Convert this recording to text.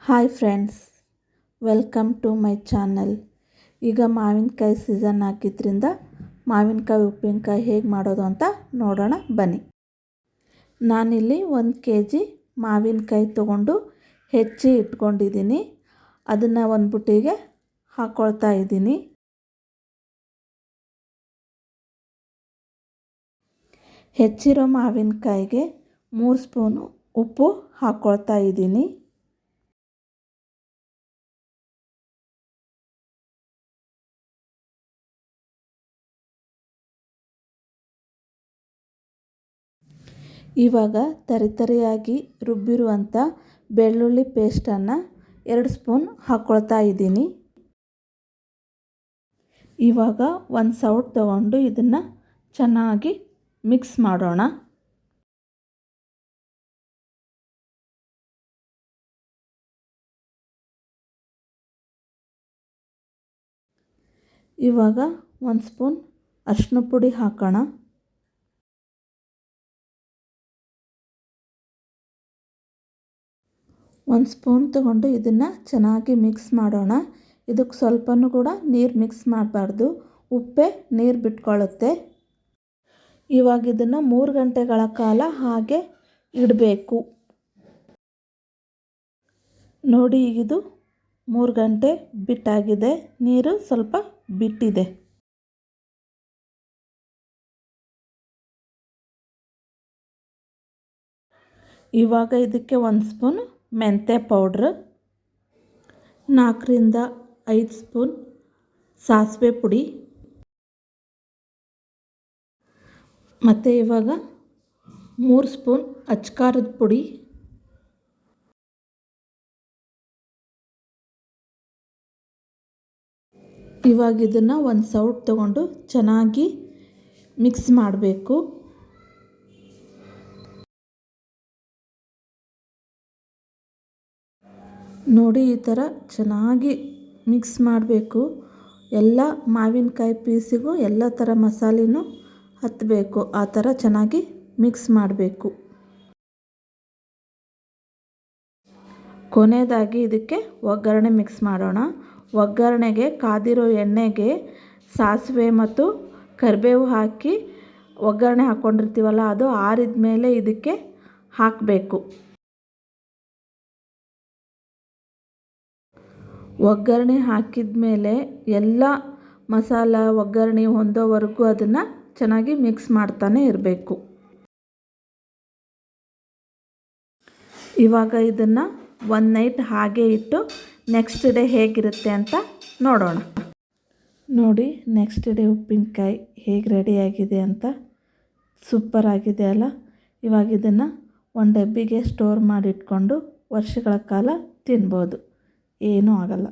Hi friends, welcome to my channel. ಈಗ ಮಾವಿನಕಾಯಿ season ಆಗಿದ್ದರಿಂದ ಮಾವಿನಕಾಯಿ ಉಪ್ಪಿನಕಾಯಿ ಹೇಗೆ ಮಾಡೋದು ಅಂತ ನೋಡೋಣ ಬನ್ನಿ. ನಾನಿಲ್ಲಿ 1 kg ಮಾವಿನಕಾಯಿ ತೊಗೊಂಡು ಹೆಚ್ಚಿ ಇಟ್ಕೊಂಡಿದ್ದೀನಿ. ಅದನ್ನು ಒಂದು ಬುಟ್ಟಿಗೆ ಹಾಕ್ಕೊಳ್ತಾ ಇದ್ದೀನಿ. ಹೆಚ್ಚಿರೋ ಮಾವಿನಕಾಯಿಗೆ 3 ಸ್ಪೂನು ಉಪ್ಪು ಹಾಕ್ಕೊಳ್ತಾ ಇದ್ದೀನಿ. ಇವಾಗ ತರಿತರಿಯಾಗಿ ರುಬ್ಬಿರುವಂಥ ಬೆಳ್ಳುಳ್ಳಿ ಪೇಸ್ಟನ್ನು 2 ಸ್ಪೂನ್ ಹಾಕ್ಕೊಳ್ತಾ ಇದ್ದೀನಿ. ಇವಾಗ ಒಂದು ಸೌಟ್ ತಗೊಂಡು ಇದನ್ನು ಚೆನ್ನಾಗಿ ಮಿಕ್ಸ್ ಮಾಡೋಣ. ಇವಾಗ 1 ಸ್ಪೂನ್ ಅರಿಶಿನ ಪುಡಿ ಹಾಕೋಣ. ಒಂದು ಸ್ಪೂನ್ ತಗೊಂಡು ಇದನ್ನು ಚೆನ್ನಾಗಿ ಮಿಕ್ಸ್ ಮಾಡೋಣ. ಇದಕ್ಕೆ ಸ್ವಲ್ಪನೂ ಕೂಡ ನೀರು ಮಿಕ್ಸ್ ಮಾಡಬಾರ್ದು, ಉಪ್ಪೇ ನೀರು ಬಿಟ್ಕೊಳ್ಳುತ್ತೆ. ಇವಾಗ ಇದನ್ನು 3 ಗಂಟೆಗಳ ಕಾಲ ಹಾಗೆ ಇಡಬೇಕು. ನೋಡಿ, ಈಗಿದು 3 ಗಂಟೆ ಬಿಟ್ಟಾಗಿದೆ, ನೀರು ಸ್ವಲ್ಪ ಬಿಟ್ಟಿದೆ. ಇವಾಗ ಇದಕ್ಕೆ 1 ಸ್ಪೂನ್ ಮೆಂತ್ಯ ಪೌಡ್ರ್, 4 ರಿಂದ 5 ಸ್ಪೂನ್ ಸಾಸಿವೆ ಪುಡಿ, ಮತ್ತು ಇವಾಗ 3 ಸ್ಪೂನ್ ಅಚ್ಕಾರದ ಪುಡಿ, ಇವಾಗ ಇದನ್ನು ಒಂದು ಸೌಟ್ ತಗೊಂಡು ಚೆನ್ನಾಗಿ ಮಿಕ್ಸ್ ಮಾಡಬೇಕು. ನೋಡಿ, ಈ ಥರ ಚೆನ್ನಾಗಿ ಮಿಕ್ಸ್ ಮಾಡಬೇಕು. ಎಲ್ಲ ಮಾವಿನಕಾಯಿ ಪೀಸಿಗೂ ಎಲ್ಲ ಥರ ಮಸಾಲೆನೂ ಹತ್ತಬೇಕು, ಆ ಥರ ಚೆನ್ನಾಗಿ ಮಿಕ್ಸ್ ಮಾಡಬೇಕು. ಕೊನೆಯದಾಗಿ ಇದಕ್ಕೆ ಒಗ್ಗರಣೆ ಮಿಕ್ಸ್ ಮಾಡೋಣ. ಒಗ್ಗರಣೆಗೆ ಕಾದಿರೋ ಎಣ್ಣೆಗೆ ಸಾಸಿವೆ ಮತ್ತು ಕರಿಬೇವು ಹಾಕಿ ಒಗ್ಗರಣೆ ಹಾಕ್ಕೊಂಡಿರ್ತೀವಲ್ಲ, ಅದು ಆರಿದ ಮೇಲೆ ಇದಕ್ಕೆ ಹಾಕಬೇಕು. ಒಗ್ಗರಣೆ ಹಾಕಿದ ಮೇಲೆ ಎಲ್ಲ ಮಸಾಲ ಒಗ್ಗರಣೆ ಹೊಂದೋವರೆಗೂ ಅದನ್ನು ಚೆನ್ನಾಗಿ ಮಿಕ್ಸ್ ಮಾಡ್ತಾನೆ ಇರಬೇಕು. ಇವಾಗ ಇದನ್ನು 1 ನೈಟ್ ಹಾಗೆ ಇಟ್ಟು ನೆಕ್ಸ್ಟ್ ಡೇ ಹೇಗಿರುತ್ತೆ ಅಂತ ನೋಡೋಣ. ನೋಡಿ, ನೆಕ್ಸ್ಟ್ ಡೇ ಉಪ್ಪಿನಕಾಯಿ ಹೇಗೆ ರೆಡಿಯಾಗಿದೆ ಅಂತ. ಸೂಪರ್ ಆಗಿದೆ ಅಲ್ಲ. ಇವಾಗ ಇದನ್ನು ಒಂದು ಡಬ್ಬಿಗೆ ಸ್ಟೋರ್ ಮಾಡಿಟ್ಕೊಂಡು ವರ್ಷಗಳ ಕಾಲ ತಿನ್ಬೋದು, ಏನೂ ಆಗಲ್ಲ.